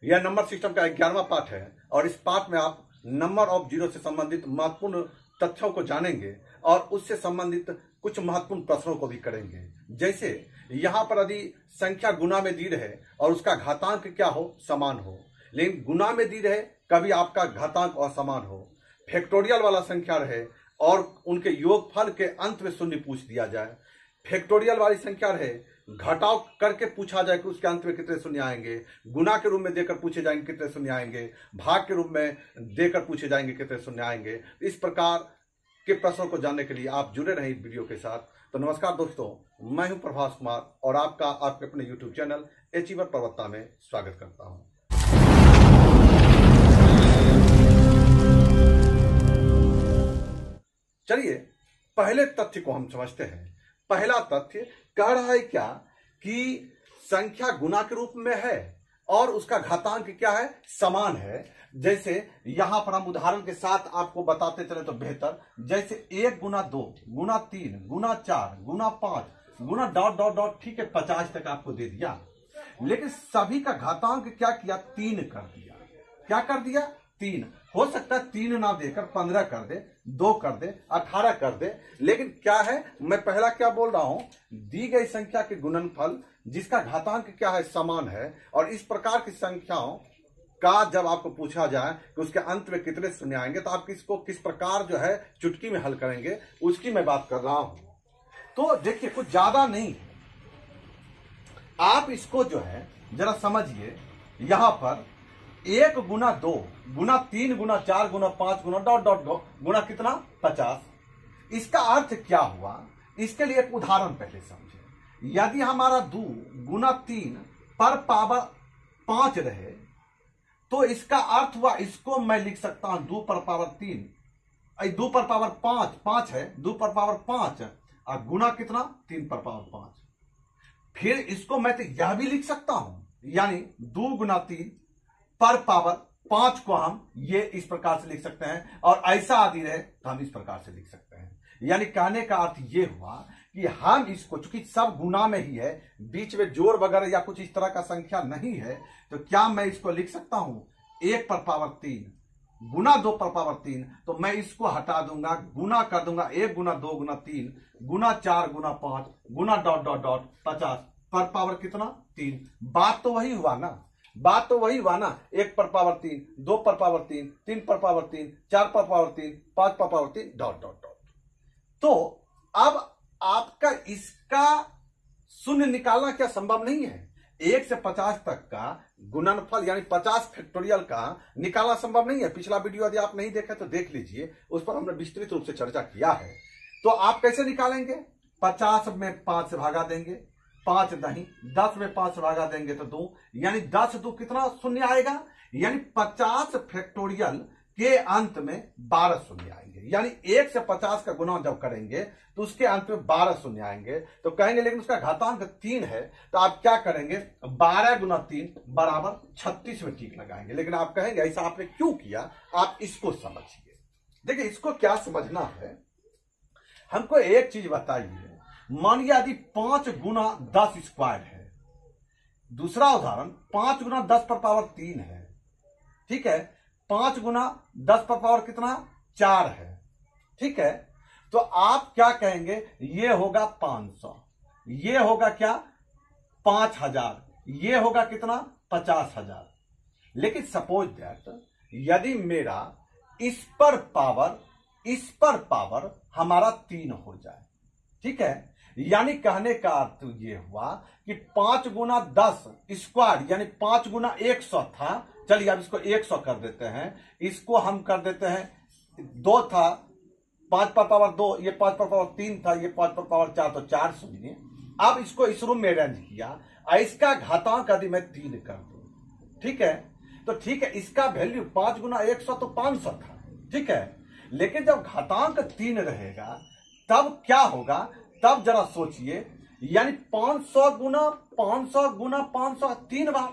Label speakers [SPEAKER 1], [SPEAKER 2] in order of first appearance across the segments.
[SPEAKER 1] यह number system का 11वां पाठ है और इस पाठ में आप नंबर ऑफ जीरो से संबंधित महत्वपूर्ण तथ्यों को जानेंगे और उससे संबंधित कुछ महत्वपूर्ण प्रश्नों को भी करेंगे। जैसे यहाँ पर यदि संख्या गुना में दी रहे और उसका घातांक क्या हो, समान हो, लेकिन गुना में दी रहे कभी आपका घातांक असमान हो, फैक्टोरियल वाला संख्या रहे और उनके योगफल के अंत में शून्य पूछ दिया जाए, फैक्टोरियल वाली संख्या रहे घटाव करके पूछा जाए कि उसके अंत में कितने शून्य आएंगे, गुना के रूप में देकर पूछे जाएंगे कितने शून्य आएंगे, भाग के रूप में देकर पूछे जाएंगे कितने शून्य आएंगे। इस प्रकार के प्रश्नों को जानने के लिए आप जुड़े रहें इस वीडियो के साथ। तो नमस्कार दोस्तों, मैं हूं प्रभास कुमार और आपका आपके अपने यूट्यूब चैनल अचीवर प्रवक्ता में स्वागत करता हूं। चलिए पहले तथ्य को हम समझते हैं। पहला तथ्य कह रहा है क्या कि संख्या गुना के रूप में है और उसका घातांक क्या है, समान है। जैसे यहां पर हम उदाहरण के साथ आपको बताते चले तो बेहतर, जैसे 1 गुना 2 गुना 3 गुना 4 गुना 5 गुना डॉट डॉट डॉट, ठीक है, 50 तक आपको दे दिया, लेकिन सभी का घातांक क्या किया, 3 कर दिया। क्या कर दिया, 3। हो सकता है 3 ना देकर 15 कर दे, 2 कर दे, 18 कर दे, लेकिन क्या है, मैं पहला क्या बोल रहा हूं, दी गई संख्या के गुणनफल जिसका घातांक क्या है, समान है। और इस प्रकार की संख्याओं का जब आपको पूछा जाए कि उसके अंत में कितने शून्य आएंगे तो आप किसको किस प्रकार जो है चुटकी में हल करेंगे, उसकी मैं बात कर रहा हूं। तो देखिए कुछ ज्यादा नहीं, आप इसको जो है जरा समझिए। यहां पर 1 गुना 2 गुना 3 गुना 4 गुना 5 गुना डॉट डॉट डॉट गुना कितना, 50। इसका अर्थ क्या हुआ, इसके लिए एक उदाहरण पहले समझे। यदि हमारा 2 गुना 3 पर पावर 5 रहे तो इसका अर्थ हुआ, इसको मैं लिख सकता हूं 2 पर पावर 3, 2 पर पावर 5 है, 2 पर पावर 5 और गुना कितना, 3 पर पावर 5। फिर इसको मैं तो यह भी लिख सकता हूं, यानी 2 गुना 3 पर पावर 5 को हम ये इस प्रकार से लिख सकते हैं और ऐसा आदि रहे तो हम इस प्रकार से लिख सकते हैं। यानी कहने का अर्थ ये हुआ कि हम इसको, चूंकि सब गुना में ही है, बीच में जोड़ वगैरह या कुछ इस तरह का संख्या नहीं है, तो क्या मैं इसको लिख सकता हूं 1 पर पावर 3 गुना 2 पर पावर 3, तो मैं इसको हटा दूंगा, गुना कर दूंगा 1 गुना 2 गुना 3 गुना 4 गुना 5 गुना डॉट डॉट डॉट 50 पर पावर कितना, 3। बात तो वही हुआ ना, बात तो वही हुआ ना, 1 पर पावर 3 2 पर पावर 3 3 पर पावर 3 4 पर पावर 3 5 पर पावर 3 डॉट डॉट डॉट। तो अब आपका इसका शून्य निकालना क्या संभव नहीं है। 1 से 50 तक का गुणनफल यानी 50 फैक्टोरियल का निकालना संभव नहीं है। पिछला वीडियो यदि आप नहीं देखे तो देख लीजिए, उस पर हमने विस्तृत रूप से चर्चा किया है। तो आप कैसे निकालेंगे, 50 में 5 से भागा देंगे, 5 नहीं, 10 में 5 से भागा देंगे तो 2, यानी 10 2 कितना शून्य आएगा, यानी 50 फैक्टोरियल के अंत में 12 शून्य आएंगे। यानी 1 से 50 का गुना जब करेंगे तो उसके अंत में 12 शून्य आएंगे। तो कहेंगे लेकिन उसका घातांक 3 है, तो आप क्या करेंगे, 12 गुना 3 बराबर 36 में टीक लगाएंगे। लेकिन आप कहेंगे ऐसा आपने क्यों किया, आप इसको समझिए। देखिए इसको क्या समझना है, हमको एक चीज बताइए। मानिए यदि 5 गुना 10 स्क्वायर है, दूसरा उदाहरण 5 गुना 10 पर पावर 3 है, ठीक है, 5 गुना 10 पर पावर कितना, 4 है, ठीक है। तो आप क्या कहेंगे, ये होगा 500, ये होगा क्या 5000, ये होगा कितना 50,000। लेकिन सपोज दैट यदि मेरा इस पर पावर हमारा 3 हो जाए, ठीक है, यानी कहने का अर्थ ये हुआ कि 5 गुना 10 स्क्वायर यानी 5 गुना 100 था। चलिए अब इसको 100 कर देते हैं, इसको हम कर देते हैं 2 था, 5 पर पावर 2, ये 5 पर पावर 3 था, ये 5 पर पावर 4, तो 4 शून्य। अब इसको इस रूम में अरेंज किया, इसका घातांक यदि मैं 3 कर दूं, ठीक है, तो ठीक है, इसका वैल्यू 5 गुना 100 तो 500 था, ठीक है। लेकिन जब घातांक 3 रहेगा तब क्या होगा, तब जरा सोचिए, यानी 500 गुना 500 गुना 500 3 बार,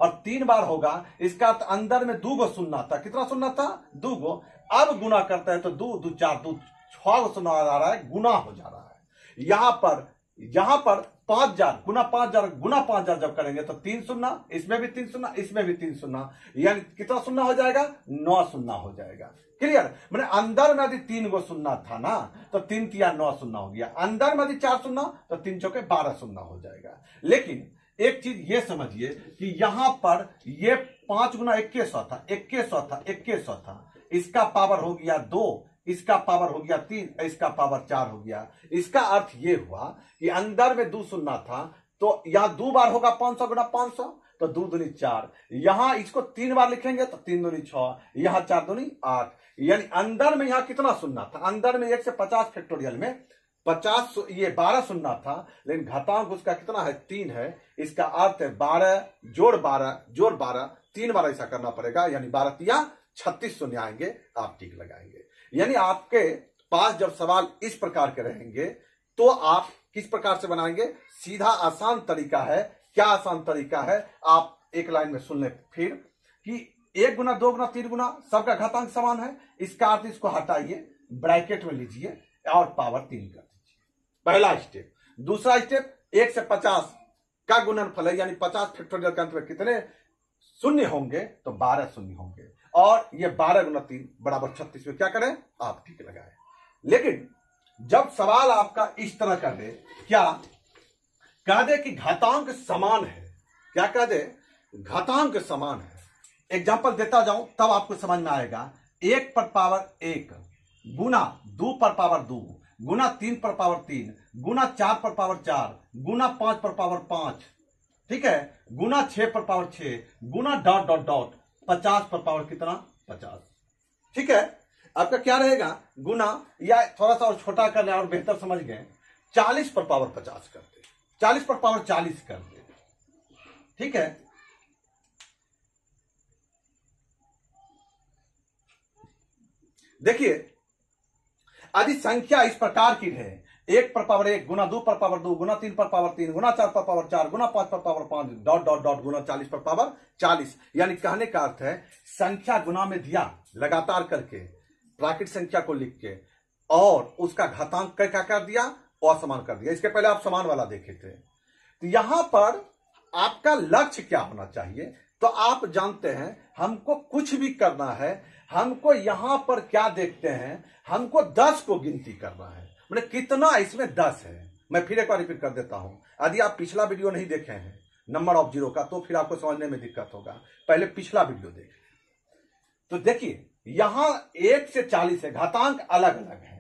[SPEAKER 1] और 3 बार होगा, इसका अर्थ अंदर में 2 गो शून्य था। कितना शून्य था, 2 गो। अब गुना करता है तो 2 2 4 2 6 गो शून्य आ रहा है, गुना हो जा रहा है। यहां पर 5000 गुना 5000 गुना 5000 जब करेंगे तो 3 शून्य, इसमें भी 3 शून्य, इसमें भी 3 शून्य, यानी कितना शून्य हो जाएगा? 9 शून्य हो जाएगा। क्लियर? मैंने अंदर में यदि 3 गो शून्य था ना तो 3 तिया 9 शून्य हो गया, अंदर में यदि 4 शून्य तो 3 चौके 12 शून्य हो जाएगा। लेकिन एक चीज ये समझिए कि यहां पर ये 5 गुना 2100 था, 2100 था, 2100 था, इसका पावर हो गया 2, इसका पावर हो गया 3, इसका पावर 4 हो गया। इसका अर्थ ये हुआ कि अंदर में 2 शून्य था तो यहां 2 बार होगा 500 गुना 500, तो 2 दूनी 4, यहां इसको 3 बार लिखेंगे तो 3 दूनी 6, यहां 4 दूनी 8, यानी अंदर में यहां कितना शून्य था? अंदर में 1 से 50 फैक्टोरियल में 50 ये 12 शून्य था, लेकिन घातांक उसका कितना है? 3 है। इसका अर्थ है 12 जोड़ 12 जोड़ 12, 3 बार ऐसा करना पड़ेगा, यानी 12 तिया 36 शून्य आएंगे, आप टिक लगाएंगे। यानी आपके पास जब सवाल इस प्रकार के रहेंगे तो आप किस प्रकार से बनाएंगे? सीधा आसान तरीका है। क्या आसान तरीका है? आप एक लाइन में सुन लें फिर कि 1 गुना 2 गुना 3 गुना सबका घातांक समान है। इसका अर्थ इसको हटाइए, ब्रैकेट में लीजिए और पावर 3 कर दीजिए, पहला स्टेप। दूसरा स्टेप 1 से 50 का गुणनफल है, यानी 50 फैक्टोरियल के अंत में कितने शून्य होंगे? तो 12 शून्य होंगे, और ये 12 गुना 3 बराबर 36 में क्या करें? आप ठीक लगाए। लेकिन जब सवाल आपका इस तरह कर दे, क्या कह दे कि घातांक समान है, क्या कह दे? घातांक समान है। एग्जाम्पल देता जाऊं तब आपको समझ में आएगा। 1 पर पावर 1 गुना 2 पर पावर 2 गुना 3 पर पावर 3 गुना 4 पर पावर 4 गुना 5 पर पावर 5, ठीक है, गुना 6 पर पावर 6 गुना डॉट डॉट डॉट 50 पर पावर कितना? 50। ठीक है, आपका क्या रहेगा? गुना, या थोड़ा सा और छोटा कर ले और बेहतर समझ गए, 40 पर पावर 50 कर दे, 40 पर पावर 40 कर दे। ठीक है, देखिए यदि संख्या इस प्रकार की है, 1 पर पावर 1 गुना 2 पर पावर 2 गुना 3 पर पावर 3 गुना 4 पर पावर 4 गुना 5 पर पावर 5 डॉट डॉट डॉट गुना 40 पर पावर 40, यानी कहने का अर्थ है संख्या गुना में दिया लगातार करके, प्राकृतिक संख्या को लिख के, और उसका घातांक क्या कर दिया? असमान कर दिया। इसके पहले आप समान वाला देखे थे। तो यहां पर आपका लक्ष्य क्या होना चाहिए? तो आप जानते हैं हमको कुछ भी करना है, हमको यहां पर क्या देखते हैं? हमको 10 को गिनती करना है, मतलब कितना इसमें 10 है। मैं फिर एक बार रिपीट कर देता हूं, यदि आप पिछला वीडियो नहीं देखे हैं नंबर ऑफ जीरो का तो फिर आपको समझने में दिक्कत होगा, पहले पिछला वीडियो देखें। तो देखिए यहां 1 से 40 है, घातांक अलग अलग है।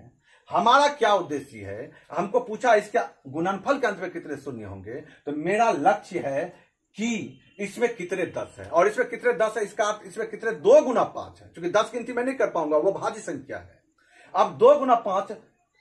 [SPEAKER 1] हमारा क्या उद्देश्य है? हमको पूछा इसका गुणनफल के अंत में कितने शून्य होंगे, तो मेरा लक्ष्य है कि इसमें कितने 10 है और इसमें कितने 10 है, इसका अर्थ इसमें कितने 2 गुना 5 है, क्योंकि 10 गिनती मैं नहीं कर पाऊंगा, वो भाज्य संख्या है। अब 2 गुना 5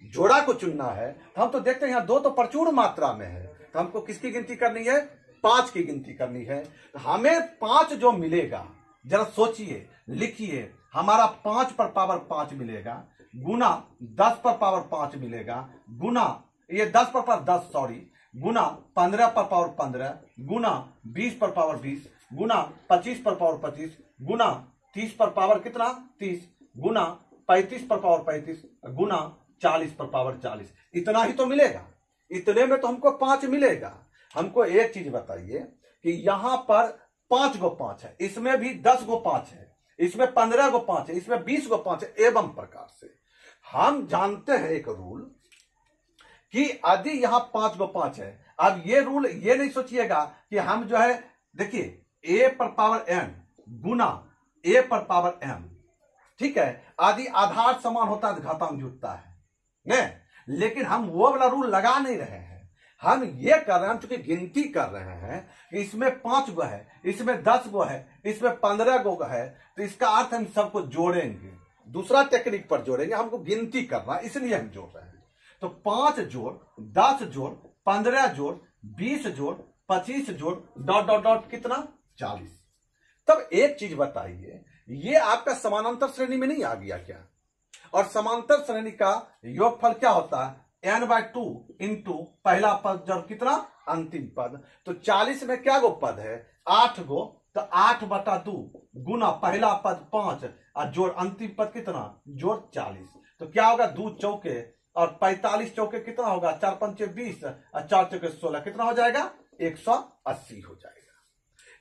[SPEAKER 1] जोड़ा को चुनना है, तो हम तो देखते हैं यहाँ 2 तो प्रचुर मात्रा में है, तो हमको किसकी गिनती करनी है? 5 की गिनती करनी है। तो हमें 5 जो मिलेगा, जरा सोचिए, लिखिए, हमारा 5 पर पावर 5 मिलेगा, गुना 10 पर पावर 5 मिलेगा, गुना ये 10 पर पावर 10 सॉरी, गुना 15 पर पावर 15, गुना 20 पर पावर 20, गुना 25 पर पावर 25, गुना 30 पर पावर कितना? 30, गुना 35 पर पावर 35, गुना 40 पर पावर 40। इतना ही तो मिलेगा, इतने में तो हमको 5 मिलेगा। हमको एक चीज बताइए कि यहां पर 5 गो 5 है, इसमें भी 10 गो 5 है, इसमें 15 गो 5 है, इसमें 20 गो 5 है, एवं प्रकार से हम जानते हैं एक रूल कि यदि यहां 5 गो 5 है। अब ये रूल ये नहीं सोचिएगा कि हम जो है, देखिए a पर पावर n गुना a पर पावर m, ठीक है, आदि आधार समान होता है तो घातांक जुटता है नहीं, लेकिन हम वो वाला रूल लगा नहीं रहे हैं। हम ये कर रहे हैं, हम चूंकि गिनती कर रहे हैं कि इसमें 5 गो है, इसमें 10 गो है, इसमें 15 गो है, तो इसका अर्थ हम सबको जोड़ेंगे, दूसरा टेक्निक पर जोड़ेंगे, हमको गिनती करना इसलिए हम जोड़ रहे हैं। तो 5 जोड़ 10 जोड़ 15 जोड़ 20 जोड़ 25 जोड़ डॉट डॉट डॉट कितना? 40। तब एक चीज बताइए, ये आपका समानांतर श्रेणी में नहीं आ गया क्या? और समांतर श्रेणी का योगफल क्या होता है? n/2 इंटू पहला पद जब कितना? अंतिम पद। तो 40 में क्या गो पद है? 8 गो, तो 8/2 गुना पहला पद 5 और जोड़ अंतिम पद कितना? जोड़ 40। तो क्या होगा? 2 चौके और 45 चौके कितना होगा, 4 पंचे 20 और 4 चौके 16, कितना हो जाएगा, 180 हो जाएगा।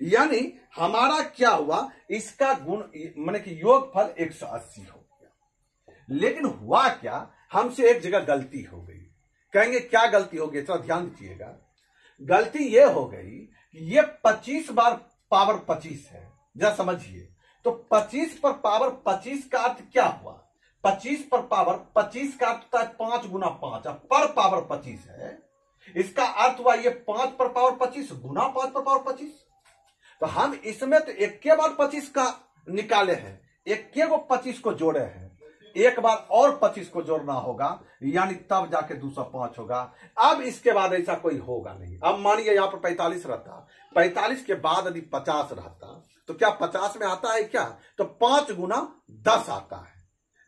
[SPEAKER 1] यानी हमारा क्या हुआ, इसका गुण माने कि योगफल 180 हो गया। लेकिन हुआ क्या, हमसे एक जगह गलती हो गई। कहेंगे क्या गलती हो गई, थोड़ा ध्यान दीजिएगा। गलती यह हो गई कि ये 25 बार पावर 25 है, जरा समझिए। तो 25 पर पावर 25 का अर्थ क्या हुआ, 25 पर पावर 25 का अर्थ होता है 5 गुना 5, पर पावर 25 है। इसका अर्थ हुआ ये 5 पर पावर 25 गुना 5 पर पावर 25। तो हम इसमें तो एक के बाद 25 का निकाले हैं, एक के को 25 को जोड़े हैं, एक बार और 25 को जोड़ना होगा, यानी तब जाके 205 होगा। अब इसके बाद ऐसा कोई होगा नहीं। अब मानिए यहां पर 45 रहता, 45 के बाद यदि 50 रहता तो क्या 50 में आता है क्या, तो 5 गुना 10 आता है।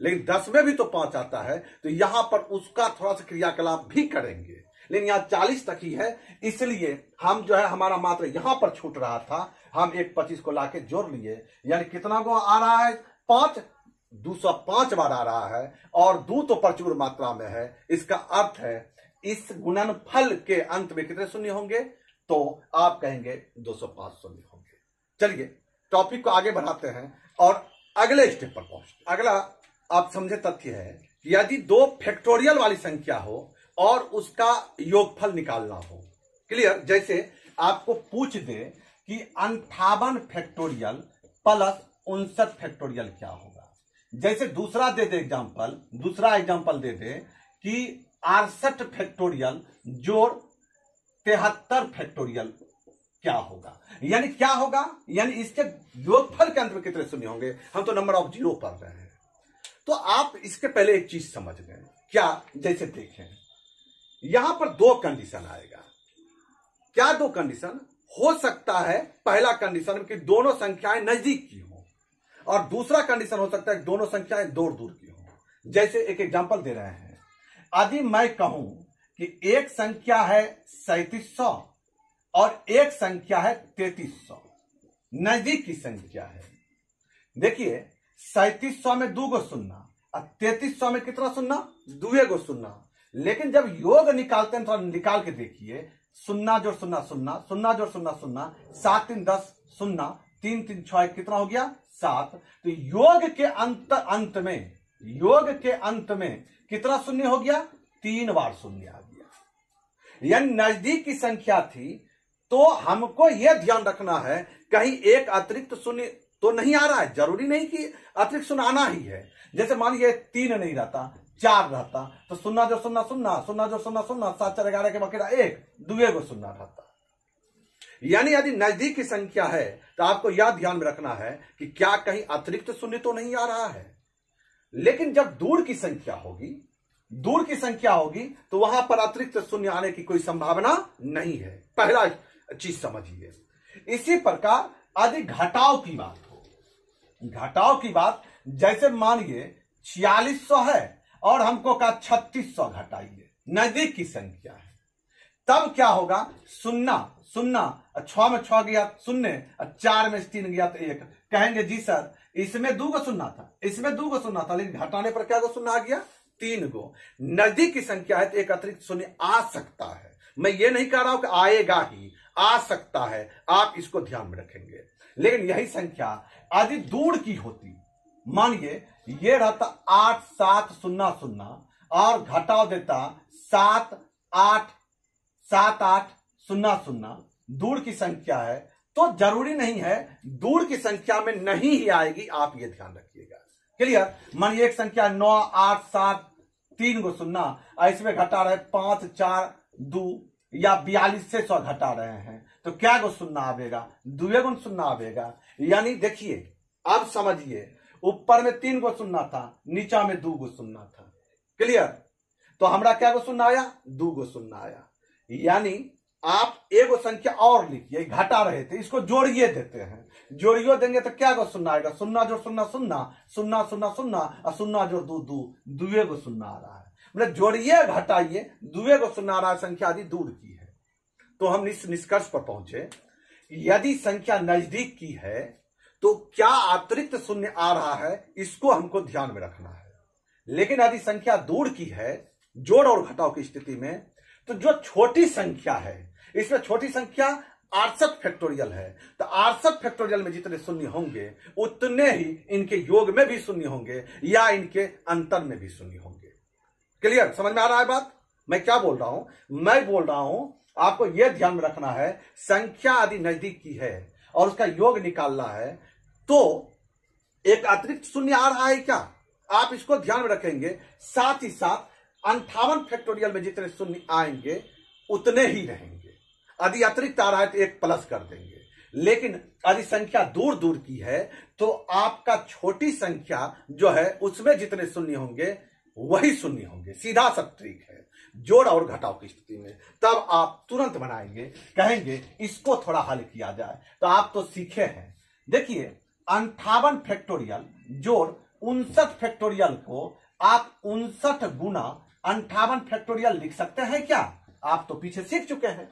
[SPEAKER 1] लेकिन 10 में भी तो 5 आता है, तो यहां पर उसका थोड़ा सा क्रियाकलाप भी करेंगे। लेकिन यहां 40 तक ही है, इसलिए हम जो है हमारा मात्र यहां पर छूट रहा था, हम एक 25 को लाके जोड़ लिए, यानी कितना को आ रहा है, 5, 205 बार आ रहा है, और 2 तो प्रचुर मात्रा में है। इसका अर्थ है इस गुणनफल के अंत में कितने शून्य होंगे, तो आप कहेंगे 205 शून्य होंगे। चलिए टॉपिक को आगे बढ़ाते हैं और अगले स्टेप पर पहुंचते। अगला आप समझे तथ्य है कि यदि 2 फैक्टोरियल वाली संख्या हो और उसका योगफल निकालना हो, क्लियर, जैसे आपको पूछ दे कि 58 फैक्टोरियल प्लस 59 फैक्टोरियल क्या होगा। जैसे दूसरा दे दे एग्जांपल, दूसरा एग्जांपल दे दे कि 68 फैक्टोरियल जोड़ 73 फैक्टोरियल क्या होगा, यानी क्या होगा, यानी इसके योगफल के अंत में कितने शून्य होंगे। हम तो नंबर ऑफ जीरो पढ़ रहे हैं। तो आप इसके पहले एक चीज समझ गए क्या, जैसे देखें यहां पर 2 कंडीशन आएगा। क्या 2 कंडीशन हो सकता है, पहला कंडीशन कि दोनों संख्याएं नजदीक की हो, और दूसरा कंडीशन हो सकता है कि दोनों संख्याएं दूर दूर की हो। जैसे एक एग्जांपल दे रहे हैं, यदि मैं कहूं कि एक संख्या है 3700 और एक संख्या है 3300, नजदीक की संख्या है। देखिए 3700 में 2 गो शून्य और 3300 में कितना शून्य, 2 गो शून्य। लेकिन जब योग निकालते हैं, थोड़ा निकाल के देखिए, 0 जोड़ 0 0, 0 जोड़ 0 0, 7 3 10 0, 3 3 6 कितना हो गया, 7। तो योग के अंत में, योग के अंत में कितना शून्य हो गया, 3 बार शून्य आ गया। यानी नजदीक की संख्या थी, तो हमको यह ध्यान रखना है कहीं एक अतिरिक्त शून्य तो नहीं आ रहा है। जरूरी नहीं कि अतिरिक्त शून्य आना ही है। जैसे मानिए 3 नहीं रहता, 4 रहता, तो 0 जो 0 0, 0 जो 0 0, 7 4 11 के बकेरा 1, 2 गो शून्य रहता। यानी यदि नजदीक की संख्या है तो आपको यह ध्यान में रखना है कि क्या कहीं अतिरिक्त शून्य तो नहीं आ रहा है। लेकिन जब दूर की संख्या होगी, दूर की संख्या होगी, तो वहां पर अतिरिक्त शून्य आने की कोई संभावना नहीं है। पहला चीज समझिए। इसी प्रकार यदि घटाव की बात हो, घटाव की बात, जैसे मानिए 4600 है और हमको कहा 3600 घटाइए, नजदीक की संख्या है, तब क्या होगा, 0 0, 6 में 6 गया 0, 4 में 3 गया तो 1। कहेंगे जी सर इसमें 2 गो शून्य था, इसमें 2 गो शून्य था, लेकिन घटाने पर क्या गो शून्य आ गया, 3 गो। नजदीक की संख्या है तो एक अतिरिक्त शून्य आ सकता है। मैं ये नहीं कह रहा हूं कि आएगा ही, आ सकता है, आप इसको ध्यान में रखेंगे। लेकिन यही संख्या यदि दूर की होती, मानिए ये रहता 8 7 0 0 और घटाव देता 7 8 7 8 0 0, दूर की संख्या है, तो जरूरी नहीं है दूर की संख्या में नहीं ही आएगी, आप ये ध्यान रखिएगा। क्लियर। मानिए एक संख्या 9 8 7 3 गो शून्य, इसमें घटा रहे 5 4 2 या 42 से 100 घटा रहे हैं, तो क्या गो शून्य आवेगा, 2 गुण शून्य आवेगा। यानी देखिए अब समझिए, ऊपर में 3 गो शून्य था, नीचा में 2 गो शून्य था। क्लियर। तो हमरा क्या गो शून्य आया, 2 गो शून्य आया। यानी आप एक संख्या और लिखिए, घटा रहे थे, इसको जोड़िए देते हैं, जोड़ियो देंगे तो क्या गो शून्य आएगा, 0 जोड़ 0 0, 0 0 0 और 0 जोड़ 2 2, 2 गो शून्य आ रहा है। मतलब जोड़िए घटाइए, 2 गो शून्य आ रहा है, संख्या यदि दूर की है। तो हम इस निष्कर्ष पर पहुंचे, यदि संख्या नजदीक की है तो क्या अतिरिक्त शून्य आ रहा है, इसको हमको ध्यान में रखना है। लेकिन यदि संख्या दूर की है, जोड़ और घटाव की स्थिति में, तो जो छोटी संख्या है, इसमें छोटी संख्या 68 फैक्टोरियल है, तो 68 फैक्टोरियल में जितने शून्य होंगे उतने ही इनके योग में भी शून्य होंगे या इनके अंतर में भी शून्य होंगे। क्लियर, समझ में आ रहा है बात? मैं क्या बोल रहा हूं? मैं बोल रहा हूं आपको यह ध्यान में रखना है, संख्या यदि नजदीक की है और उसका योग निकालना है तो एक अतिरिक्त शून्य आ रहा है क्या, आप इसको ध्यान में रखेंगे। साथ ही साथ 58 फैक्टोरियल में जितने शून्य आएंगे उतने ही रहेंगे। यदि अतिरिक्त आ रहा है तो एक प्लस कर देंगे, लेकिन यदि संख्या दूर दूर की है तो आपका छोटी संख्या जो है उसमें जितने शून्य होंगे वही शून्य होंगे। सीधा सा ट्रिक है जोड़ और घटाव की स्थिति में। तब आप तुरंत बनाएंगे, कहेंगे इसको थोड़ा हल किया जाए, तो आप तो सीखे हैं। देखिए 58 फैक्टोरियल जोड़ 59 फैक्टोरियल को आप 59 गुना 58 फैक्टोरियल लिख सकते हैं क्या? आप तो पीछे सीख चुके हैं।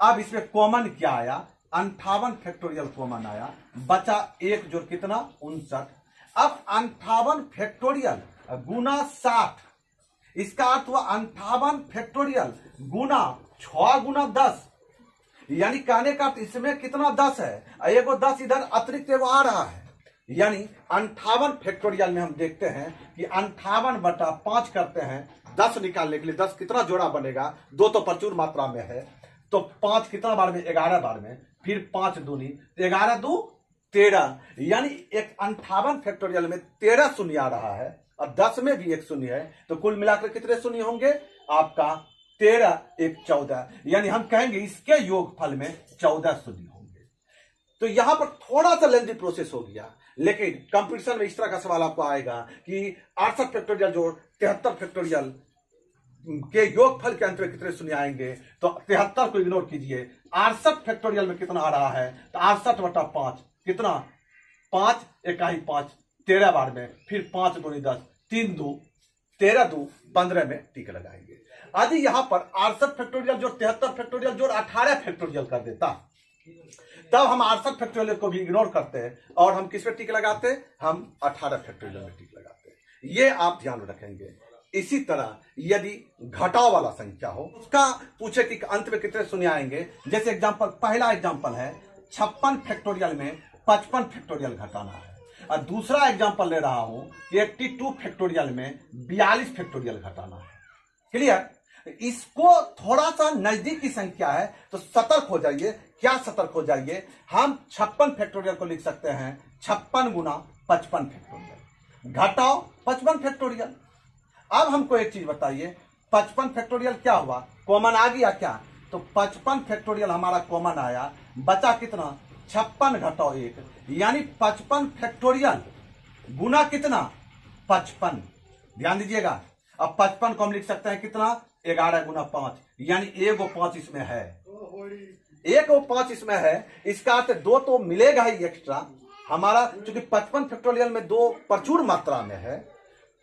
[SPEAKER 1] अब इसमें कॉमन क्या आया? 58 फैक्टोरियल कॉमन आया, बचा एक जोड़ कितना? 59। अब 58 फैक्टोरियल गुना 60, इसका अर्थ हुआ 58 फैक्टोरियल गुना 6 गुना 10, यानी कहने का अर्थ इसमें कितना 10 है, एगो 10 इधर अतिरिक्त एगो आ रहा है, यानी 58 फैक्टोरियल में हम देखते हैं कि 58/5 करते हैं 10 निकालने के लिए। 10 कितना जोड़ा बनेगा? 2 तो प्रचुर मात्रा में है, तो 5 कितना बार में? 11 बार में, फिर 5 दूनी 11 दू 13, यानी एक 58 फैक्टोरियल में 13 शून्य आ रहा है और 10 में भी एक शून्य है, तो कुल मिलाकर कितने शून्य होंगे? आपका 13 1 14, यानी हम कहेंगे इसके योगफल में 14 शून्य होंगे। तो यहां पर थोड़ा सा लेंथी प्रोसेस हो गया, लेकिन कंपटीशन में इस तरह का सवाल आपको आएगा कि 68 फैक्टोरियल जोड़ 73 फैक्टोरियल के योगफल के अंत में कितने शून्य आएंगे, तो 73 को इग्नोर कीजिए। 68 फैक्टोरियल में कितना आ रहा है? तो 68/5 कितना? 5 1 5, 13 बार में, फिर 5 दूनी 10, 3 2 13 2 15 में टिक लगाएंगे। यदि यहां पर 68 फैक्टोरियल जोड़ 73 फैक्टोरियल जोड़ 18 फैक्टोरियल कर देता, तब हम 68 फैक्टोरियल को भी इग्नोर करते हैं और हम किस पे टिक लगाते हैं? हम 18 फैक्टोरियल में टिक लगाते हैं। ये आप ध्यान में रखेंगे। इसी तरह यदि घटाव वाला संख्या हो, उसका पूछे कि अंत में कितने शून्य आएंगे, जैसे एग्जांपल, पहला एग्जांपल है 56 फैक्टोरियल में 55 फैक्टोरियल घटाना है, और दूसरा एग्जांपल ले रहा हूं 82 फैक्टोरियल में 42 फैक्टोरियल घटाना है। क्लियर? इसको थोड़ा सा नजदीक की संख्या है तो सतर्क हो जाइए। क्या सतर्क हो जाइए? हम 56 फैक्टोरियल को लिख सकते हैं 56 गुना 55 फैक्टोरियल, घटाओ 55 फैक्टोरियल। अब हमको एक चीज बताइए, 55 फैक्टोरियल क्या हुआ? कॉमन आ गया क्या? तो 55 फैक्टोरियल हमारा कॉमन आया, बचा कितना? 56 घटाओ 1, यानी 55 फैक्टोरियल गुना कितना? 55। ध्यान दीजिएगा, अब 55 को हम लिख सकते हैं कितना? 11 गुना 5, यानी एगो 5 इसमें है, एक वो 5 इसमें है। इसका अर्थ 2 तो मिलेगा ही एक्स्ट्रा हमारा, चूंकि 55 फैक्टोरियल में 2 प्रचुर मात्रा में है,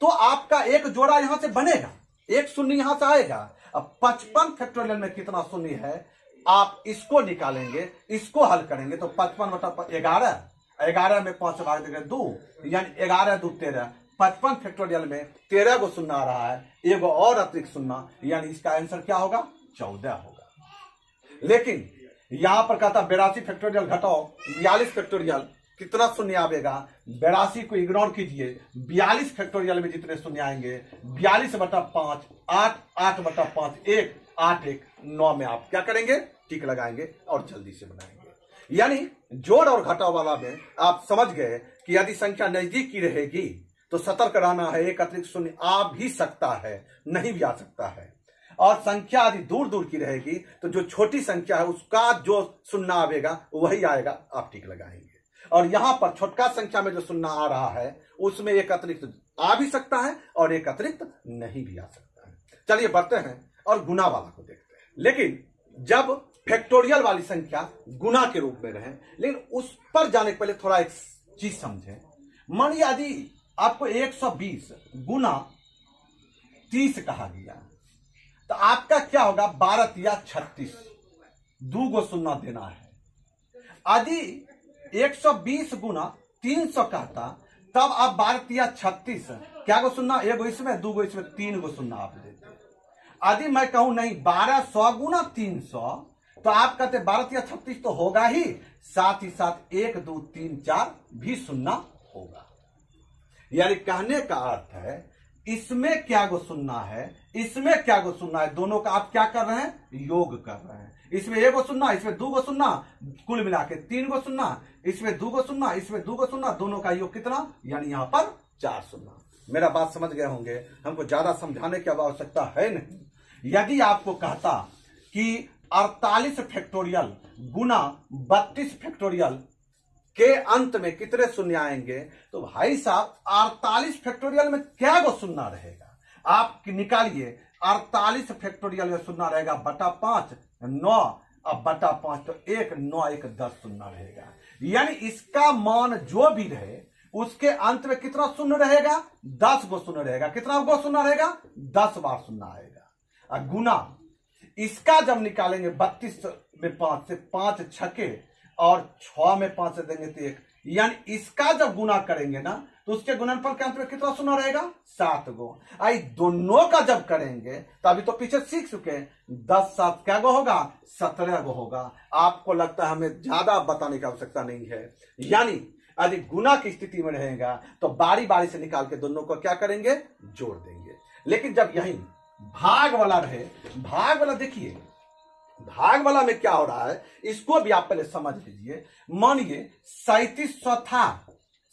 [SPEAKER 1] तो आपका एक जोड़ा यहां से बनेगा, एक शून्य यहां से आएगा। अब 55 फैक्टोरियल में कितना शून्य है, आप इसको निकालेंगे, इसको हल करेंगे तो 55/11, 11 में 5 भाग देंगे 2, यानी 11 2 13। 55 फैक्टोरियल में 13 को शून्य आ रहा है, एगो और अतिरिक्त शून्य, यानी इसका आंसर क्या होगा? 14 होगा। लेकिन यहां पर कहता 82 फैक्टोरियल घटाओ 42 फैक्टोरियल, कितना शून्य आएगा? 82 को इग्नोर कीजिए, 42 फैक्टोरियल में जितने शून्य आएंगे 42/5, 8 8/5, 1 8 1 9 में आप क्या करेंगे? टिक लगाएंगे और जल्दी से बनाएंगे। यानी जोड़ और घटाव वाला में आप समझ गए कि यदि संख्या नजदीक की रहेगी तो सतर्क रहना है, एक अतिरिक्त शून्य आ भी सकता है, नहीं भी आ सकता है। और संख्या यदि दूर दूर की रहेगी तो जो छोटी संख्या है उसका जो शून्य आएगा वही आएगा, आप टिक लगाएंगे। और यहां पर छोटका संख्या में जो शून्य आ रहा है उसमें एक अतिरिक्त आ भी सकता है और एक अतिरिक्त नहीं भी आ सकता है। चलिए बढ़ते हैं और गुना वाला को देखते हैं। लेकिन जब फैक्टोरियल वाली संख्या गुना के रूप में रहे, लेकिन उस पर जाने के पहले थोड़ा एक चीज समझें। मानिए यदि आपको 120 गुना 30 कहा गया तो आपका क्या होगा? 12 या 36, 2 गो शून्य देना है। यदि 120 गुना 300 कहता तब आप 12 या 36, क्या गो शून्य? एगो इसमें, 2 गो इसमें, 3 गो शून्य आप देते। यदि मैं कहूं नहीं 1200 गुना 300, तो आप कहते 12 या 36 तो होगा ही, साथ ही साथ 1 2 3 4 भी सुनना होगा। यानी कहने का अर्थ है इसमें क्या गो सुनना है, इसमें क्या गो सुनना है, दोनों का आप क्या कर रहे हैं, योग कर रहे हैं। इसमें 1 गो सुनना, इसमें 2 गो सुनना, कुल मिला के 3 गो सुनना, इसमें 2 गो सुनना, इसमें 2 गो सुनना, दोनों का योग कितना, यानी यहां पर 4 सुनना। मेरा बात समझ गए होंगे, हमको ज्यादा समझाने की आवश्यकता है नहीं। यदि आपको कहता कि 48 फैक्टोरियल गुना 32 फैक्टोरियल के अंत में कितने शून्य आएंगे, तो भाई साहब 48 फैक्टोरियल में क्या गो शून्य रहेगा, आप निकालिए। 48 फैक्टोरियल में शून्य रहेगा बटा 5 9, अब बटा 5 तो 1 9 1 10 शून्य रहेगा। यानी इसका मान जो भी रहे उसके अंत में कितना शून्य रहेगा, 10 गो शून्य रहेगा। कितना गो शून्य रहेगा, 10 बार शून्य आएगा। और गुना इसका जब निकालेंगे 32 में 5 से 5 छके और 6 में 5 से देंगे तो 1, यानी इसका जब गुना करेंगे ना तो उसके गुणनफल के अंत में कितना शून्य रहेगा, 7 गो। आई दोनों का जब करेंगे तो अभी तो पीछे सीख चुके, 10 7 क्या गो होगा, 17 गो होगा। आपको लगता है हमें ज्यादा बताने की आवश्यकता नहीं है। यानी यदि गुना की स्थिति में रहेगा तो बारी बारी से निकाल के दोनों को क्या करेंगे, जोड़ देंगे। लेकिन जब यही भाग वाला रहे, भाग वाला देखिए, भाग वाला में क्या हो रहा है इसको भी आप पहले समझ लीजिए। मानिए 3700 था,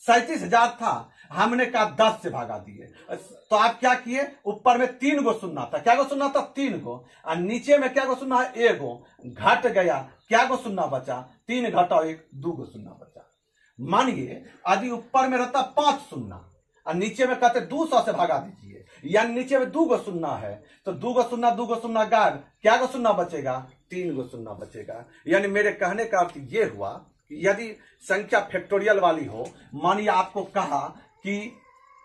[SPEAKER 1] 37,000 था, हमने कहा 10 से भागा दिए, तो आप क्या किए, ऊपर में 3 गो सुनना था, क्या गो सुनना था, 3 गो, और नीचे में क्या गो सुनना है, 1 गो, घट गया, क्या गो सुनना बचा, 3 घटाओ 1 2 गो सुनना बचा। मानिए यदि ऊपर में रहता 5 सुनना और नीचे में कहते 200 से भागा दीजिए, यानी नीचे में 2 गो सुनना है, तो 2 गो सुनना गायब, क्या गो सुनना बचेगा, 3 गो सुनना बचेगा। यानी मेरे कहने का अर्थ ये हुआ कि यदि संख्या फैक्टोरियल वाली हो, मानिए आपको कहा कि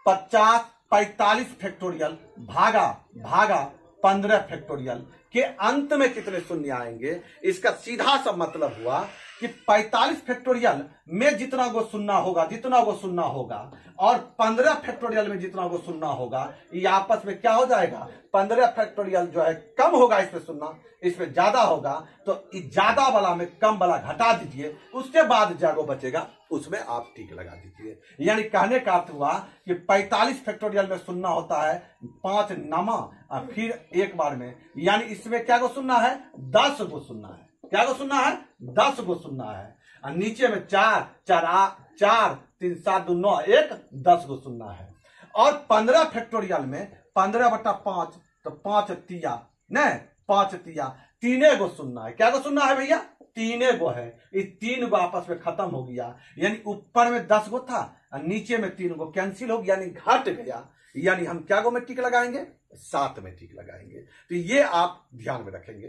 [SPEAKER 1] 45 फैक्टोरियल भागा 15 फैक्टोरियल के अंत में कितने शून्य आएंगे, इसका सीधा सा मतलब हुआ कि 45 फैक्टोरियल में जितना गो सुनना होगा और 15 फैक्टोरियल में जितना गो सुनना होगा, ये आपस में क्या हो जाएगा, 15 फैक्टोरियल जो है कम होगा, इसमें सुनना, इसमें ज्यादा होगा, तो ज्यादा वाला में कम वाला घटा दीजिए, उसके बाद जागो बचेगा उसमें आप टिक लगा दीजिए। यानी कहने का अर्थ हुआ कि 45 फैक्टोरियल में सुनना होता है 5 नमा और फिर एक बार में, यानी इसमें क्या गो सुनना है, 10 गो सुनना है, क्या गो सुनना है, 10 गो सुनना है। और नीचे में 4 4 3 7 2 9 1 10 गो सुनना है। और 15 फैक्टोरियल में 15 बटा 5 तो 5 तिया न 5 तिया 3 गो सुनना है, क्या गो सुनना है भैया, 3 गो है। ये 3 गो आपस में खत्म हो गया, यानी ऊपर में 10 गो था और नीचे में 3 गो कैंसिल हो गया, यानी घट गया। यानी हम क्या गो में टिक लगाएंगे, 7 में टिक लगाएंगे। तो ये आप ध्यान में रखेंगे।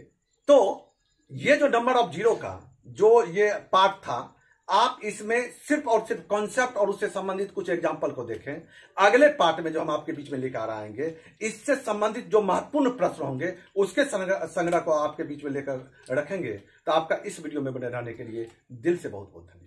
[SPEAKER 1] तो ये जो नंबर ऑफ जीरो का जो ये पार्ट था, आप इसमें सिर्फ और सिर्फ कॉन्सेप्ट और उससे संबंधित कुछ एग्जाम्पल को देखें। अगले पार्ट में जो हम आपके बीच में लेकर आएंगे, इससे संबंधित जो महत्वपूर्ण प्रश्न होंगे उसके संग्रह को आपके बीच में लेकर रखेंगे। तो आपका इस वीडियो में बने रहने के लिए दिल से बहुत बहुत धन्यवाद।